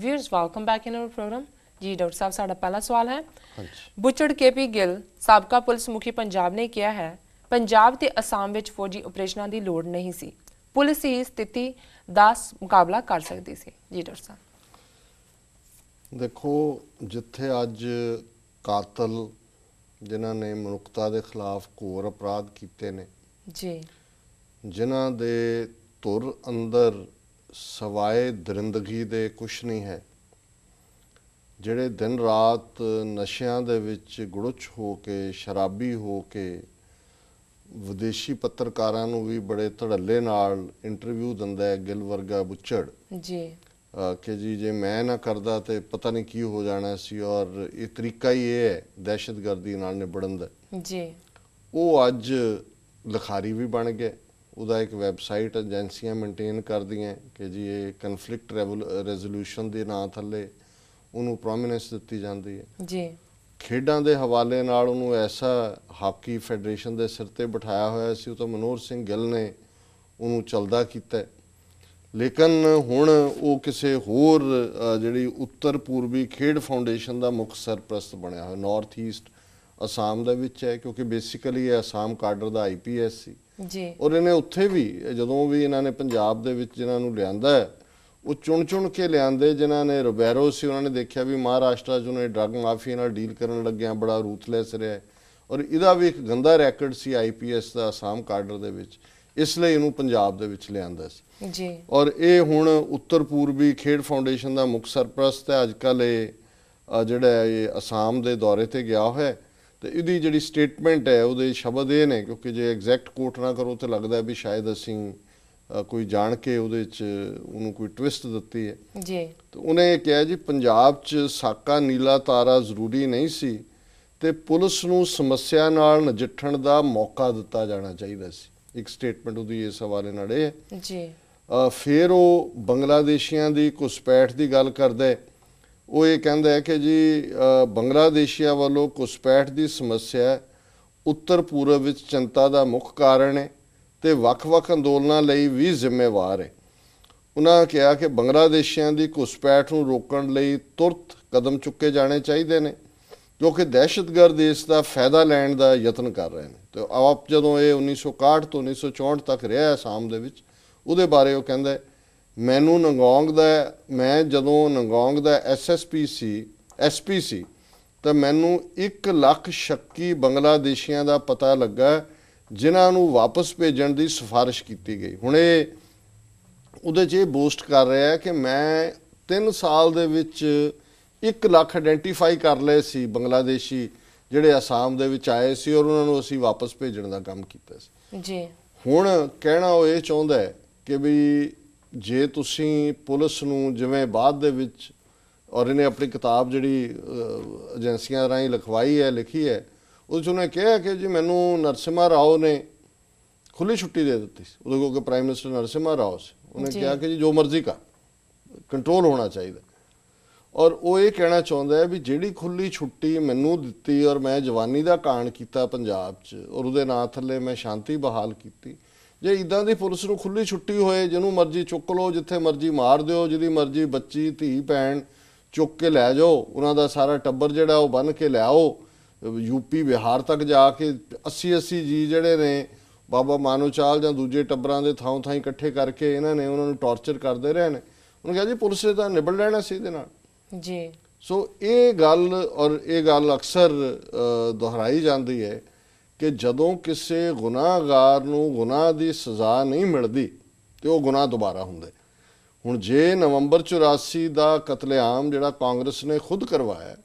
Viewers welcome back in our program जी। Doctor साहब साडा पहला सवाल है, बुचड़ केपी गिल साबका पुलिस मुखी पंजाब ने किया है पंजाब ते असम विच फौजी ऑपरेशनां दी लोड़ नहीं सी, पुलिस ही स्थिति दा मुकाबला कर सकती सी। जी डॉक्टर साहब देखो, जिथे अज कातल जिन्हां ने मनुखता के खिलाफ घोर अपराध किए ने जी, जिन्हां दे धुर अंदर सवाए दरिंदगी दे कुछ नहीं है, ਜਿਹੜੇ दिन रात नशिਆਂ ਦੇ ਵਿੱਚ ਗੁੜਚ ਹੋ ਕੇ ਸ਼ਰਾਬੀ ਹੋ ਕੇ ਵਿਦੇਸ਼ੀ ਪੱਤਰਕਾਰਾਂ ਨੂੰ ਵੀ ਬੜੇ ਧੜੱਲੇ ਨਾਲ ਇੰਟਰਵਿਊ ਦਿੰਦਾ ਹੈ ਗਿੱਲ ਵਰਗਾ ਬੁੱਚੜ जी ਕਿ ਜੀ ਜੇ ਮੈਂ ਨਾ ਕਰਦਾ ਤੇ ਪਤਾ ਨਹੀਂ ਕੀ ਹੋ ਜਾਣਾ ਸੀ, ਔਰ ਇਹ ਤਰੀਕਾ ਹੀ ਇਹ ਹੈ ਦਹਿਸ਼ਤਗਰਦੀ ਨਾਲ ਨਿਬੜਨ ਦਾ। जी ਉਹ ਅੱਜ ਲਿਖਾਰੀ ਵੀ ਬਣ ਗਿਆ, ਉਹਦਾ ਇੱਕ ਵੈਬਸਾਈਟ ਏਜੰਸੀਆਂ ਮੇਨਟੇਨ ਕਰਦੀਆਂ ਕਿ ਜੀ ਇਹ ਕਨਫਲਿਕਟ ਰੈਜ਼ੋਲੂਸ਼ਨ ਦੇ ਨਾਂ ਥੱਲੇ ਉਹਨੂੰ ਪ੍ਰੋਮੀਨੈਂਸ ਦਿੱਤੀ ਜਾਂਦੀ ਹੈ। जी ਖੇਡਾਂ ਦੇ ਹਵਾਲੇ ਨਾਲ ਉਹਨੂੰ ਐਸਾ ਹਾਕੀ ਫੈਡਰੇਸ਼ਨ ਦੇ ਸਿਰ ਤੇ ਬਿਠਾਇਆ ਹੋਇਆ ਸੀ, ਉਹ ਤਾਂ ਮਨੋਹਰ ਸਿੰਘ ਗਿੱਲ ਨੇ ਉਹਨੂੰ ਚਲਦਾ ਕੀਤਾ। ਲੇਕਿਨ ਹੁਣ ਉਹ ਕਿਸੇ ਹੋਰ ਜਿਹੜੀ ਉੱਤਰ ਪੂਰਬੀ ਖੇਡ ਫਾਊਂਡੇਸ਼ਨ ਦਾ ਮੁੱਖ ਸਰਪ੍ਰਸਤ ਬਣਿਆ ਹੋਇਆ, ਨਾਰਥ ਈਸਟ ਅਸਾਮ ਦੇ ਵਿੱਚ ਹੈ, ਕਿਉਂਕਿ ਬੇਸਿਕਲੀ ਇਹ ਅਸਾਮ ਕਾਡਰ ਦਾ IPS ਸੀ जी। ਔਰ ਇਹਨੇ ਉੱਥੇ ਵੀ ਜਦੋਂ ਵੀ ਇਹਨਾਂ ਨੇ ਪੰਜਾਬ ਦੇ ਵਿੱਚ ਜਿਨ੍ਹਾਂ ਨੂੰ ਲਿਆਂਦਾ ਹੈ ਉਹ ਚੁਣ ਕੇ ਲਿਆਂਦੇ। ਜਿਨ੍ਹਾਂ ਨੇ ਰੋਬੈਰੋ ਸੀ ਉਹਨਾਂ ਨੇ ਦੇਖਿਆ ਵੀ ਮਹਾਰਾਸ਼ਟਰ 'ਚ ਉਹਨੇ ਡਰੱਗ ਮਾਫੀਆ ਨਾਲ ਡੀਲ ਕਰਨ ਲੱਗਿਆ ਬੜਾ ਰੂਥਲੈਸ ਰਿਹਾ, ਔਰ ਇਹਦਾ ਵੀ ਇੱਕ ਗੰਦਾ ਰੈਕਡ ਸੀ IPS ਦਾ ਅਸਾਮ ਕਾਡਰ ਦੇ ਵਿੱਚ, ਇਸ ਲਈ ਇਹਨੂੰ ਪੰਜਾਬ ਦੇ ਵਿੱਚ ਲਿਆਂਦਾ ਸੀ जी। ਔਰ ਇਹ ਹੁਣ ਉੱਤਰ ਪੂਰਬੀ ਖੇਡ ਫਾਊਂਡੇਸ਼ਨ ਦਾ ਮੁੱਖ ਸਰਪ੍ਰਸਤ ਹੈ। ਅੱਜ ਕੱਲ੍ਹ ਇਹ ਜਿਹੜਾ ਇਹ ਅਸਾਮ ਦੇ ਦੌਰੇ 'ਤੇ ਗਿਆ ਹੋਇਆ ਤੇ ਇਹਦੀ ਜਿਹੜੀ ਸਟੇਟਮੈਂਟ ਹੈ ਉਹਦੇ ਸ਼ਬਦ ਇਹ ਨੇ, ਕਿਉਂਕਿ ਜੇ ਐਗਜ਼ੈਕਟ ਕੋਟ ਨਾ ਕਰੋ ਤਾਂ ਲੱਗਦਾ ਵੀ ਸ਼ਾਇਦ ਅਸੀਂ ਕੋਈ ਜਾਣ ਕੇ ਉਹਦੇ 'ਚ ਉਹਨੂੰ ਕੋਈ ਟਵਿਸਟ ਦਿੱਤੀ ਹੈ जी। ਤੇ ਉਹਨੇ ਇਹ ਕਿਹਾ ਜੀ ਪੰਜਾਬ 'ਚ ਸਾਕਾ ਨੀਲਾ ਤਾਰਾ ਜ਼ਰੂਰੀ ਨਹੀਂ ਸੀ ਤੇ ਪੁਲਿਸ ਨੂੰ ਸਮੱਸਿਆ ਨਾਲ ਨਜਿੱਠਣ ਦਾ ਮੌਕਾ ਦਿੱਤਾ ਜਾਣਾ ਚਾਹੀਦਾ ਸੀ। ਇੱਕ ਸਟੇਟਮੈਂਟ ਉਹਦੀ ਇਸ ਹਵਾਲੇ ਨਾਲ ਇਹ ਹੈ जी। ਫਿਰ ਉਹ ਬੰਗਲਾਦੇਸ਼ੀਆਂ ਦੀ ਘੁਸਪੈਠ ਦੀ ਗੱਲ ਕਰਦਾ ਹੈ। ਉਹ ਇਹ ਕਹਿੰਦਾ ਹੈ ਕਿ ਜੀ ਬੰਗਲਾਦੇਸ਼ੀਆਂ ਵੱਲੋਂ ਘੁਸਪੈਠ ਦੀ ਸਮੱਸਿਆ ਉੱਤਰ ਪੂਰਬ ਵਿੱਚ ਚਿੰਤਾ ਦਾ ਮੁੱਖ ਕਾਰਨ ਹੈ ਤੇ ਵੱਖ-ਵੱਖ ਅੰਦੋਲਨਾਂ ਲਈ ਵੀ ਜ਼ਿੰਮੇਵਾਰ ਹੈ। ਉਹਨਾਂ ਕਿਹਾ ਕਿ ਬੰਗਲਾਦੇਸ਼ੀਆਂ ਦੀ ਘੁਸਪੈਠ ਨੂੰ ਰੋਕਣ ਲਈ ਤੁਰਤ ਕਦਮ ਚੁੱਕੇ ਜਾਣੇ ਚਾਹੀਦੇ ਨੇ, ਕਿਉਂਕਿ ਦਹਿਸ਼ਤਗਰਦ ਇਸ ਦਾ ਫਾਇਦਾ ਲੈਣ ਦਾ ਯਤਨ ਕਰ ਰਹੇ ਨੇ। ਤੇ ਆਪ ਜਦੋਂ ਇਹ 1961 ਤੋਂ 1964 ਤੱਕ ਰਿਹਾ ਅਸਾਮ ਦੇ ਵਿੱਚ, ਉਹਦੇ ਬਾਰੇ ਉਹ ਕਹਿੰਦਾ ਮੈਨੂੰ ਨੰਗੌਂਗ ਦਾ, ਮੈਂ ਜਦੋਂ ਨੰਗੌਂਗ ਦਾ SP ਸੀ ਤਾਂ ਮੈਨੂੰ 1 ਲੱਖ ਸ਼ੱਕੀ ਬੰਗਲਾਦੇਸ਼ੀਆਂ ਦਾ ਪਤਾ ਲੱਗਾ ਜਿਨ੍ਹਾਂ ਨੂੰ ਵਾਪਸ ਭੇਜਣ ਦੀ ਸਿਫਾਰਿਸ਼ ਕੀਤੀ ਗਈ। ਹੁਣ ਇਹ ਉਹਦੇ 'ਚ ਇਹ ਬੋਸਟ ਕਰ ਰਿਹਾ ਹੈ ਕਿ ਮੈਂ 3 ਸਾਲ ਦੇ ਵਿੱਚ 1 ਲੱਖ ਆਇਡੈਂਟੀਫਾਈ ਕਰ ਲਏ ਸੀ ਬੰਗਲਾਦੇਸ਼ੀ ਜਿਹੜੇ ਅਸਾਮ ਦੇ ਵਿੱਚ ਆਏ ਸੀ ਔਰ ਉਹਨਾਂ ਨੂੰ ਅਸੀਂ ਵਾਪਸ ਭੇਜਣ ਦਾ ਕੰਮ ਕੀਤਾ ਸੀ। जी ਹੁਣ ਕਹਿਣਾ ਉਹ ਇਹ ਚਾਹੁੰਦਾ ਹੈ ਕਿ ਵੀ ਜੇ ਤੁਸੀਂ ਪੁਲਿਸ ਨੂੰ ਜਿਵੇਂ ਬਾਅਦ ਦੇ ਵਿੱਚ, ਔਰ ਇਹਨੇ ਆਪਣੀ ਕਿਤਾਬ ਜਿਹੜੀ ਏਜੰਸੀਆਂ ਰਾਹੀਂ ਲਿਖਵਾਈ ਹੈ ਲਿਖੀ ਹੈ, ਉਹਦੇ 'ਚ ਉਹਨੇ ਕਿਹਾ ਕਿ ਜੀ ਮੈਨੂੰ ਨਰਸਿਮਹਾ ਰਾਓ ਨੇ ਖੁੱਲ੍ਹੀ ਛੁੱਟੀ ਦੇ ਦਿੱਤੀ ਸੀ। ਉਹਦੇ ਕੋਲ ਪ੍ਰਾਈਮ ਮਿਨਿਸਟਰ ਨਰਸਿਮਹਾ ਰਾਓ ਸੀ, ਉਹਨੇ ਕਿਹਾ ਕਿ ਜੀ ਜੋ ਮਰਜ਼ੀ ਕਰ, ਕੰਟਰੋਲ ਹੋਣਾ ਚਾਹੀਦਾ। ਔਰ ਉਹ ਇਹ ਕਹਿਣਾ ਚਾਹੁੰਦਾ ਹੈ ਵੀ ਜਿਹੜੀ ਖੁੱਲ੍ਹੀ ਛੁੱਟੀ ਮੈਨੂੰ ਦਿੱਤੀ ਔਰ ਮੈਂ ਜਵਾਨੀ ਦਾ ਕਾਣ ਕੀਤਾ ਪੰਜਾਬ 'ਚ ਔਰ ਉਹਦੇ ਨਾਂ ਥੱਲੇ ਮੈਂ ਸ਼ਾਂਤੀ ਬਹਾਲ ਕੀਤੀ, ਜੇ ਇੱਦਾਂ ਦੀ ਪੁਲਿਸ ਨੂੰ ਖੁੱਲ੍ਹੀ ਛੁੱਟੀ ਹੋਏ ਜਿਹਨੂੰ ਮਰਜ਼ੀ ਚੁੱਕ ਲਓ, ਜਿੱਥੇ ਮਰਜ਼ੀ ਮਾਰ ਦਿਓ, ਜਿਹਦੀ ਮਰਜ਼ੀ ਬੱਚੀ ਧੀ ਭੈਣ ਚੁੱਕ ਕੇ ਲੈ ਜਾਓ, ਉਹਨਾਂ ਦਾ ਸਾਰਾ ਟੱਬਰ ਜਿਹੜਾ ਉਹ ਬੰਨ੍ਹ ਕੇ ਲਿਆਓ, UP ਬਿਹਾਰ ਤੱਕ ਜਾ ਕੇ 80 ਜੀ ਜਿਹੜੇ ਨੇ ਬਾਬਾ ਮਾਨੋ ਚਾਲ ਜਾਂ ਦੂਜੇ ਟੱਬਰਾਂ ਦੇ ਥਾਂ ਇਕੱਠੇ ਕਰਕੇ ਇਹਨਾਂ ਨੇ ਉਹਨਾਂ ਨੂੰ ਟੌਰਚਰ ਕਰਦੇ ਰਹੇ ਨੇ। ਉਹਨੇ ਕਿਹਾ ਜੀ ਪੁਲਿਸ ਨੇ ਤਾਂ ਨਿਬੜ ਲੈਣਾ ਸੀ ਇਹਦੇ ਨਾਲ जी। ਸੋ ਇਹ ਗੱਲ ਔਰ ਇਹ ਗੱਲ ਅਕਸਰ ਦੁਹਰਾਈ ਜਾਂਦੀ ਹੈ ਕਿ ਜਦੋਂ ਕਿਸੇ ਗੁਨਾਹਗਾਰ ਨੂੰ ਗੁਨਾਹ ਦੀ ਸਜ਼ਾ ਨਹੀਂ ਮਿਲਦੀ ਤੇ ਉਹ ਗੁਨਾਹ ਦੁਬਾਰਾ ਹੁੰਦੇ। ਹੁਣ ਜੇ ਨਵੰਬਰ 84 ਦਾ ਕਤਲੇਆਮ ਜਿਹੜਾ ਕਾਂਗਰਸ ਨੇ ਖੁਦ ਕਰਵਾਇਆ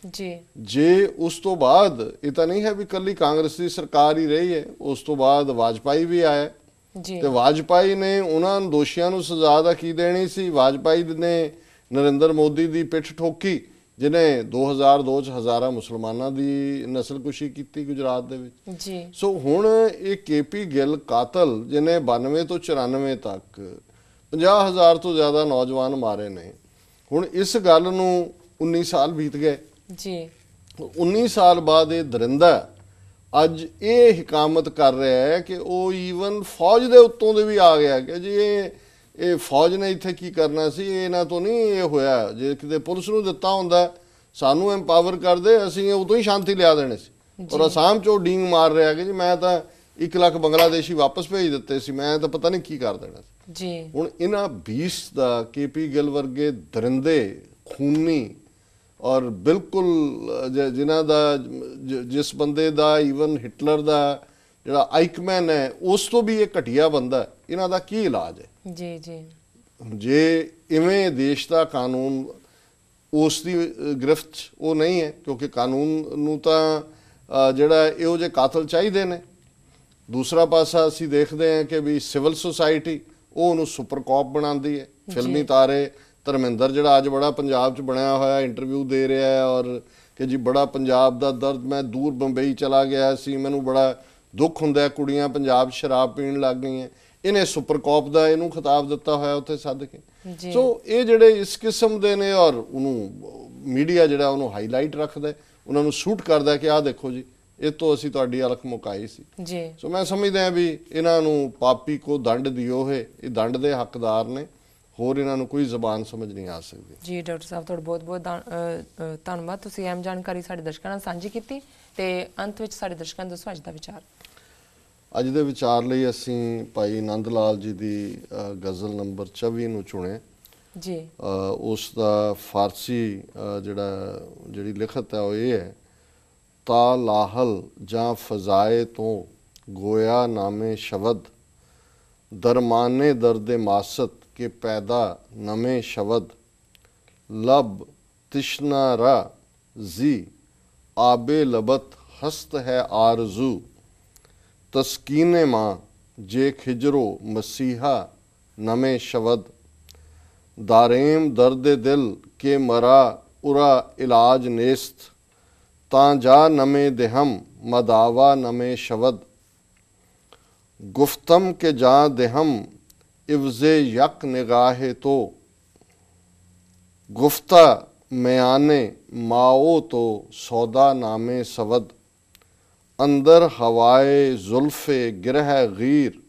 जी, ਜੇ ਉਸ ਤੋਂ ਬਾਅਦ, ਇਹ ਤਾਂ ਨਹੀਂ ਹੈ ਵੀ ਇਕੱਲੀ ਕਾਂਗਰਸ ਦੀ ਸਰਕਾਰ ਹੀ ਰਹੀ ਹੈ, ਉਸ ਤੋਂ ਬਾਅਦ ਵਾਜਪਾਈ ਵੀ ਆਇਆ जी। ਤੇ ਵਾਜਪਾਈ ਨੇ ਉਹਨਾਂ ਦੋਸ਼ੀਆਂ ਨੂੰ ਸਜ਼ਾ ਦਾ ਕੀ ਦੇਣੀ ਸੀ। ਵਾਜਪਾਈ ਨੇ ਨਰਿੰਦਰ ਮੋਦੀ ਦੀ ਪਿੱਠ ਠੋਕੀ ਜਿਹਨੇ 2002 'ਚ ਹਜ਼ਾਰਾਂ ਮੁਸਲਮਾਨਾਂ ਦੀ ਨਸਲਕੁਸ਼ੀ ਕੀਤੀ ਗੁਜਰਾਤ ਦੇ ਵਿੱਚ जी। ਸੋ ਹੁਣ ਇਹ KP ਗਿੱਲ ਕਾਤਲ ਜਿਹਨੇ 92 ਤੋਂ 94 ਤੱਕ 50,000 ਤੋਂ ਜ਼ਿਆਦਾ ਨੌਜਵਾਨ ਮਾਰੇ ਨੇ, ਹੁਣ ਇਸ ਗੱਲ ਨੂੰ 19 ਸਾਲ ਬੀਤ ਗਏ जी। 19 ਸਾਲ ਬਾਅਦ ਇਹ ਦਰਿੰਦਾ ਅੱਜ ਇਹ ਹਕਾਮਤ ਕਰ ਰਿਹਾ ਹੈ ਕਿ ਉਹ ਈਵਨ ਫੌਜ ਦੇ ਉੱਤੋਂ ਦੇ ਵੀ ਆ ਗਿਆ ਕਿ ਜੀ ਇਹ ਇਹ ਫੌਜ ਨੇ ਇੱਥੇ ਕੀ ਕਰਨਾ ਸੀ, ਇਹਨਾਂ ਤੋਂ ਨਹੀਂ ਇਹ ਹੋਇਆ। ਜੇ ਕਿਤੇ ਪੁਲਿਸ ਨੂੰ ਦਿੱਤਾ ਹੁੰਦਾ, ਸਾਨੂੰ ਐਮਪਾਵਰ ਕਰਦੇ, ਅਸੀਂ ਉਦੋਂ ਹੀ ਸ਼ਾਂਤੀ ਲਿਆ ਦੇਣੀ ਸੀ। ਔਰ ਅਸਾਮ ਚੋਂ ਡੀਂਗ ਮਾਰ ਰਿਹਾ ਕਿ ਜੀ ਮੈਂ ਤਾਂ 1 ਲੱਖ ਬੰਗਲਾਦੇਸ਼ੀ ਵਾਪਸ ਭੇਜ ਦਿੱਤੇ ਸੀ, ਮੈਂ ਤਾਂ ਪਤਾ ਨਹੀਂ ਕੀ ਕਰ ਦੇਣਾ ਸੀ ਜੀ। ਹੁਣ ਇਹਨਾਂ 20 ਦਾ KP ਗਿੱਲ ਵਰਗੇ ਦਰਿੰਦੇ, ਖੂਨੀ ਔਰ ਬਿਲਕੁਲ ਜਿਨ੍ਹਾਂ ਦਾ ਜਿਸ ਬੰਦੇ ਦਾ ਈਵਨ ਹਿਟਲਰ ਦਾ ਜਿਹੜਾ ਆਈਕਮੈਨ ਹੈ ਉਸ ਤੋਂ ਵੀ ਇਹ ਘਟੀਆ ਬੰਦਾ, ਇਹਨਾਂ ਦਾ ਕੀ ਇਲਾਜ ਹੈ? ਜੀ ਜੀ। ਜੇ ਇਵੇਂ ਦੇਸ਼ ਦਾ ਕਾਨੂੰਨ ਉਸ ਦੀ ਗ੍ਰਿਫਤ 'ਚ ਉਹ ਨਹੀਂ ਹੈ, ਕਿਉਂਕਿ ਕਾਨੂੰਨ ਨੂੰ ਤਾਂ ਜਿਹੜਾ ਇਹੋ ਜਿਹੇ ਕਾਤਲ ਚਾਹੀਦੇ ਨੇ। ਦੂਸਰਾ ਪਾਸਾ ਅਸੀਂ ਦੇਖਦੇ ਹਾਂ ਕਿ ਵੀ ਸਿਵਲ ਸੁਸਾਇਟੀ ਉਹ ਉਹਨੂੰ ਸੁਪਰ ਕੌਪ ਬਣਾਉਂਦੀ ਹੈ। ਫਿਲਮੀ ਤਾਰੇ ਧਰਮਿੰਦਰ ਜਿਹੜਾ ਅੱਜ ਬੜਾ ਪੰਜਾਬ 'ਚ ਬਣਿਆ ਹੋਇਆ, ਇੰਟਰਵਿਊ ਦੇ ਰਿਹਾ ਹੈ ਔਰ ਕਿ ਜੀ ਬੜਾ ਪੰਜਾਬ ਦਾ ਦਰਦ, ਮੈਂ ਦੂਰ ਬੰਬਈ ਚਲਾ ਗਿਆ ਸੀ, ਮੈਨੂੰ ਬੜਾ ਦੁੱਖ ਹੁੰਦਾ, ਕੁੜੀਆਂ ਪੰਜਾਬ ਸ਼ਰਾਬ ਪੀਣ ਲੱਗ ਗਈਆਂ। ਇਹਨੇ ਸੁਪਰ ਕੌਪ ਦਾ ਇਹਨੂੰ ਖਿਤਾਬ ਦਿੱਤਾ ਹੋਇਆ ਉੱਥੇ ਸੱਦ ਕੇ। ਸੋ ਇਹ ਜਿਹੜੇ ਇਸ ਕਿਸਮ ਦੇ ਨੇ ਔਰ ਉਹਨੂੰ ਮੀਡੀਆ ਜਿਹੜਾ ਉਹਨੂੰ ਹਾਈਲਾਈਟ ਰੱਖਦਾ, ਉਹਨਾਂ ਨੂੰ ਸ਼ੂਟ ਕਰਦਾ ਕਿ ਆਹ ਦੇਖੋ ਜੀ ਇਹ ਤੋਂ ਅਸੀਂ ਤੁਹਾਡੀ ਅਲਖ ਮੁਕਾਈ ਸੀ ਜੀ। ਸੋ ਮੈਂ ਸਮਝਦਾ ਵੀ ਇਹਨਾਂ ਨੂੰ ਪਾਪੀ ਕੋ ਦੰਡ ਦਿਓ ਹੈ, ਇਹ ਦੰਡ ਦੇ ਹੱਕਦਾਰ ਨੇ, ਹੋਰ ਇਹਨਾਂ ਨੂੰ ਕੋਈ ਜ਼ਬਾਨ ਸਮਝ ਨਹੀਂ ਆ ਸਕਦੀ। ਜੀ ਡਾਕਟਰ ਸਾਹਿਬ, ਤੁਹਾਡਾ ਬਹੁਤ ਬਹੁਤ ਧੰਨਵਾਦ, ਤੁਸੀਂ ਅਹਿਮ ਜਾਣਕਾਰੀ ਸਾਡੇ ਦਰਸ਼ਕਾਂ ਨਾਲ ਸਾਂਝੀ ਕੀਤੀ। ਤੇ ਅੰਤ ਵਿੱਚ ਸਾਡੇ ਦਰਸ਼ਕਾਂ ਨੂੰ ਦੱਸੋ ਅੱਜ ਦਾ ਵਿਚਾਰ। ਅੱਜ ਦੇ ਵਿਚਾਰ ਲਈ ਅਸੀਂ ਭਾਈ ਨੰਦ ਲਾਲ ਜੀ ਦੀ ਗਜ਼ਲ ਨੰਬਰ 24 ਨੂੰ ਚੁਣਿਆ ਜੀ। ਉਸ ਦਾ ਫਾਰਸੀ ਜਿਹੜੀ ਲਿਖਤ ਹੈ ਉਹ ਇਹ ਹੈ, ਤਾ ਲਾਹਲ ਜਾਂ ਫਜ਼ਾਏ ਤੋਂ ਗੋਇਆ ਨਾਮੇ ਸ਼ਬਦ, ਦਰਮਾਨੇ ਦਰਦੇ ਮਾਸਤ ਕੇ ਪੈਦਾ ਨਵੇਂ ਸ਼ਬਦ, ਲਬ ਤਿਸ਼ਨਾ ਰਾ ਜੀ ਆਬੇ ਲਬਤ ਹਸਤ ਹੈ ਆਰਜ਼ੂ, ਤਸਕੀਨੇ ਮਾਂ ਜੇ ਖਿਜਰੋ ਮਸੀਹਾ ਨਵੇਂ ਸ਼ਬਦ, दारेम दर्द दिल के मरा उरा इलाज नेस्त, तांजा नमे देहम मदावा नमे शवद, गुफ्तम के जा देहम इवजे यक निगाहे तो, गुफ्ता मयाने माओ तो सौदा नामे सवद, अंदर हवाए जुल्फे गिरह गीर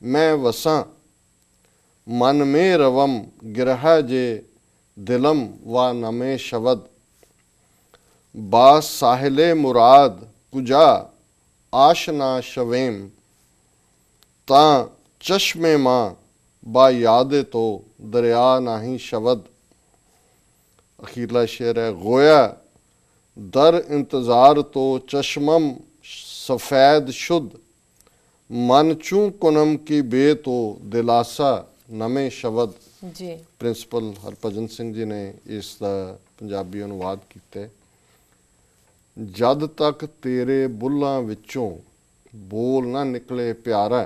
मैं वसा, मन में रवम गिरह जे दिलम व नमे शवद, बास साहिले मुराद कुजा आशना शवेम, ता चश्मे माँ बा यादे तो दरिया नाही शवद। अखीरला शेर है, गोया दर इंतज़ार तो चश्मम सफ़ेद शुद, मन चूं कुनम की बे तो दिलासा नमें शबद। जी। प्रिंसिपल हरभजन सिंह जी ने इसका पंजाबी अनुवाद किया। जद तक तेरे बुल्लां विचों बोल ना निकले प्यारा,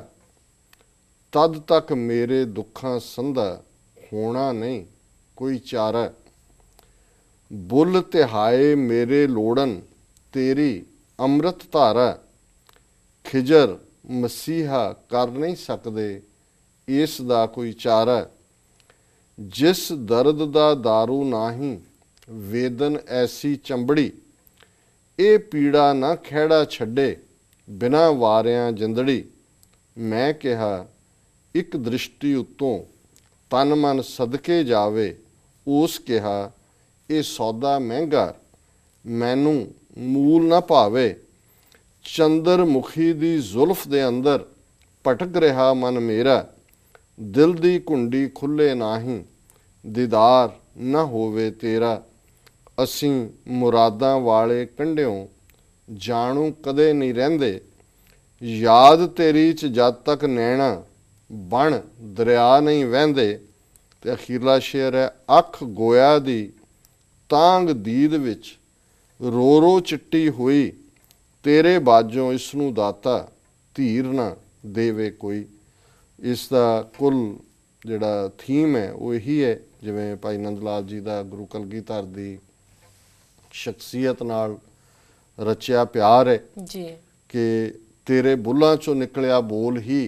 तद तक मेरे दुखां संधा होना नहीं कोई चारा, बुल तिहाए मेरे लोड़न तेरी अमृत धारा, खिजर मसीहा कर नहीं सकदे इस दा कोई चारा, जिस दर्द दा दारू नाही वेदन ऐसी चंबड़ी, ए पीड़ा ना खैड़ा छड्डे बिना वारियां जिंदड़ी, मैं कहा एक दृष्टि उत्तों तन मन सदके जावे, उस कहा ए सौदा महंगा मैनू मूल ना भावे, चंद्र मुखी दी जुल्फ दे अंदर भटक रहा मन मेरा, दिल दी कुंडी खुले नाही दीदार ना होवे तेरा, असीं मुरादां वाले कंढियों जाणू कदे नहीं रहिंदे, याद तेरी च जद तक नैना बण दरिया नहीं वहिंदे। ते अखीरला शेर है, अख गोया दी तांग दीद विच रो रो चिट्टी हुई, तेरे बाजों इसनू दाता धीर ना देवे कोई। इस दा कुल जिहड़ा थीम है वो यही है, जिवें भाई नंद लाल जी का गुरु कलगीधर दी शख्सियत नाल रचिया प्यार है जी, कि तेरे बुल्लां चों निकलिया बोल ही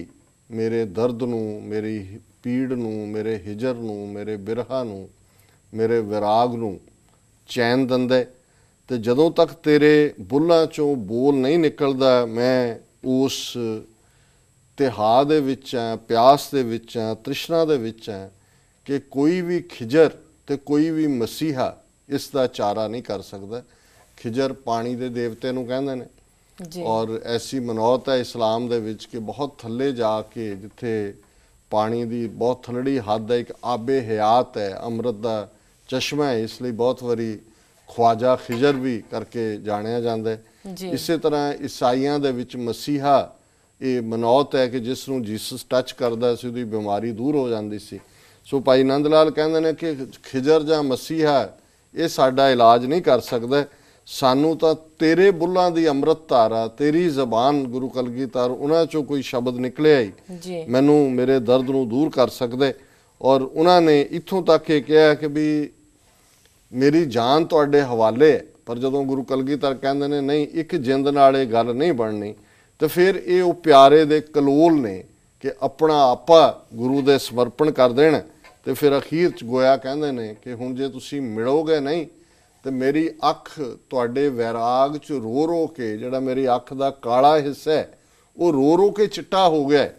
मेरे दर्द नूं, मेरी पीड़ नूं, मेरे हिजर नूं, मेरे बिरहा नूं, मेरे विराग नूं चैन दिंदा है। ते जदों तक तेरे बुल्लां चों बोल नहीं निकलदा, मैं उस ਤਿਹਾ ਦੇ ਵਿੱਚ ਹੈ, ਪਿਆਸ ਦੇ ਵਿੱਚ ਹੈ, ਤ੍ਰਿਸ਼ਨਾ ਦੇ ਵਿੱਚ ਹੈ ਕਿ ਕੋਈ ਵੀ ਖਿਜਰ ਤੇ ਕੋਈ ਵੀ ਮਸੀਹਾ ਇਸ ਦਾ ਚਾਰਾ ਨਹੀਂ ਕਰ ਸਕਦਾ। ਖਿਜਰ ਪਾਣੀ ਦੇ ਦੇਵਤੇ ਨੂੰ ਕਹਿੰਦੇ ਨੇ ਜੀ। ਔਰ ਐਸੀ ਮਨੌਤ ਹੈ ਇਸਲਾਮ ਦੇ ਵਿੱਚ ਕਿ ਬਹੁਤ ਥੱਲੇ ਜਾ ਕੇ ਜਿੱਥੇ ਪਾਣੀ ਦੀ ਬਹੁਤ ਥੱਲੜੀ ਹੱਦ ਹੈ, ਇੱਕ ਆਬੇ ਹਯਾਤ ਹੈ, ਅੰਮ੍ਰਿਤ ਦਾ ਚਸ਼ਮਾ ਹੈ, ਇਸ ਲਈ ਬਹੁਤ ਵਾਰੀ ਖਵਾਜਾ ਖਿਜਰ ਵੀ ਕਰਕੇ ਜਾਣਿਆ ਜਾਂਦਾ ਹੈ। ਜੀ। ਇਸੇ ਤਰ੍ਹਾਂ ਈਸਾਈਆਂ ਦੇ ਵਿੱਚ ਮਸੀਹਾ ਇਹ ਮਨੌਤ ਹੈ ਕਿ ਜਿਸ ਨੂੰ ਜੀਸਸ ਟੱਚ ਕਰਦਾ ਸੀ ਉਹਦੀ ਬਿਮਾਰੀ ਦੂਰ ਹੋ ਜਾਂਦੀ ਸੀ। ਸੋ ਭਾਈ ਨੰਦ ਲਾਲ ਕਹਿੰਦੇ ਨੇ ਕਿ ਖਿਜਰ ਜਾਂ ਮਸੀਹਾ ਇਹ ਸਾਡਾ ਇਲਾਜ ਨਹੀਂ ਕਰ ਸਕਦਾ, ਸਾਨੂੰ ਤਾਂ ਤੇਰੇ ਬੁੱਲਾਂ ਦੀ ਅੰਮ੍ਰਿਤ ਧਾਰਾ, ਤੇਰੀ ਜ਼ਬਾਨ ਗੁਰੂ ਕਲਗੀਧਰ ਉਹਨਾਂ ਚੋਂ ਕੋਈ ਸ਼ਬਦ ਨਿਕਲਿਆ ਹੀ ਜੀ। ਮੈਨੂੰ ਮੇਰੇ ਦਰਦ ਨੂੰ ਦੂਰ ਕਰ ਸਕਦੇ। ਔਰ ਉਹਨਾਂ ਨੇ ਇੱਥੋਂ ਤੱਕ ਇਹ ਕਿਹਾ ਕਿ ਵੀ ਮੇਰੀ ਜਾਨ ਤੁਹਾਡੇ ਹਵਾਲੇ ਹੈ। ਪਰ ਜਦੋਂ ਗੁਰੂ ਕਲਗੀਧਰ ਕਹਿੰਦੇ ਨੇ ਨਹੀਂ ਇੱਕ ਜਿੰਦ ਨਾਲ ਇਹ ਗੱਲ ਨਹੀਂ ਬਣਨੀ, ਤੇ ਫਿਰ ਇਹ ਉਹ ਪਿਆਰੇ ਦੇ ਕਲੋਲ ਨੇ ਕਿ ਆਪਣਾ ਆਪਾ ਗੁਰੂ ਦੇ ਸਮਰਪਣ ਕਰ ਦੇਣ। ਤੇ ਫਿਰ ਅਖੀਰ ਚ ਗੋਇਆ ਕਹਿੰਦੇ ਨੇ ਕਿ ਹੁਣ ਜੇ ਤੁਸੀਂ ਮਿਲੋਗੇ ਨਹੀਂ ਤੇ ਮੇਰੀ ਅੱਖ ਤੁਹਾਡੇ ਵੈਰਾਗ ਚ ਰੋ ਰੋ ਕੇ, ਜਿਹੜਾ ਮੇਰੀ ਅੱਖ ਦਾ ਕਾਲਾ ਹਿੱਸਾ ਹੈ ਉਹ ਰੋ ਰੋ ਕੇ ਚਿੱਟਾ ਹੋ ਗਿਆ।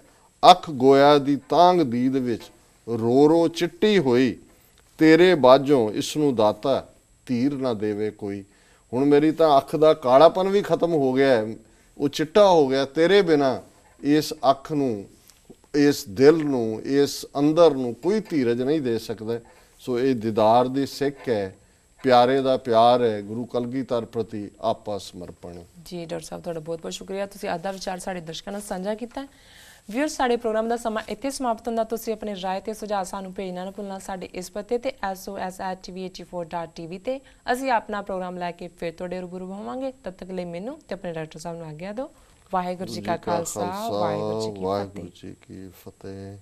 ਅੱਖ ਗੋਇਆ ਦੀ ਤਾਂਗ ਦੀਦ ਵਿੱਚ ਰੋ ਰੋ ਚਿੱਟੀ ਹੋਈ, ਤੇਰੇ ਬਾਝੋਂ ਇਸ ਨੂੰ ਦਾਤਾ ਧੀਰ ਨਾ ਦੇਵੇ ਕੋਈ। ਹੁਣ ਮੇਰੀ ਤਾਂ ਅੱਖ ਦਾ ਕਾਲਾਪਨ ਵੀ ਖਤਮ ਹੋ ਗਿਆ ਹੈ, ਉਹ ਚਿੱਟਾ ਹੋ ਗਿਆ। ਤੇਰੇ ਬਿਨਾ ਇਸ ਅੱਖ ਨੂੰ, ਇਸ ਦਿਲ ਨੂੰ, ਇਸ ਅੰਦਰ ਨੂੰ ਕੋਈ ਧੀਰਜ ਨਹੀਂ ਦੇ ਸਕਦਾ। ਸੋ ਇਹ ਦੀਦਾਰ ਦੀ ਸਿੱਖ ਹੈ, ਪਿਆਰੇ ਦਾ ਪਿਆਰ ਹੈ, ਗੁਰੂ ਕਲਗੀਧਰ ਪ੍ਰਤੀ ਆਪਾ ਸਮਰਪਣ। ਜੀ ਡਾਕਟਰ ਸਾਹਿਬ ਤੁਹਾਡਾ ਬਹੁਤ ਬਹੁਤ ਸ਼ੁਕਰੀਆ, ਤੁਸੀਂ ਅੱਜ ਦਾ ਵਿਚਾਰ ਸਾਡੇ ਦਰਸ਼ਕਾਂ ਨਾਲ ਸਾਂਝਾ ਕੀਤਾ। ਵਿਊਅਰਸ, ਸਾਡੇ ਪ੍ਰੋਗਰਾਮ ਦਾ ਸਮਾਂ ਇੱਥੇ ਸਮਾਪਤ ਹੁੰਦਾ। ਤੁਸੀਂ ਆਪਣੀ ਰਾਏ ਤੇ ਸੁਝਾਅ ਸਾਨੂੰ ਭੇਜਣਾ ਨਾ ਭੁੱਲਣਾ ਸਾਡੇ ਇਸ ਪਤੇ ਤੇ sos@tv84.tv ਤੇ। ਅਸੀਂ ਆਪਣਾ ਪ੍ਰੋਗਰਾਮ ਲੈ ਕੇ ਫਿਰ ਤੁਹਾਡੇ ਰੂਬਰੂ ਹੋਵਾਂਗੇ। ਤਦ ਤੱਕ ਲਈ ਮੈਨੂੰ ਤੇ ਆਪਣੇ ਡਾਕਟਰ ਸਾਹਿਬ ਨੂੰ ਆਗਿਆ ਦਿਓ। ਵਾਹਿਗੁਰੂ ਜੀ ਕਾ ਖਾਲਸਾ, ਵਾਹਿਗੁਰੂ ਜੀ ਕੀ ਫਤਿਹ।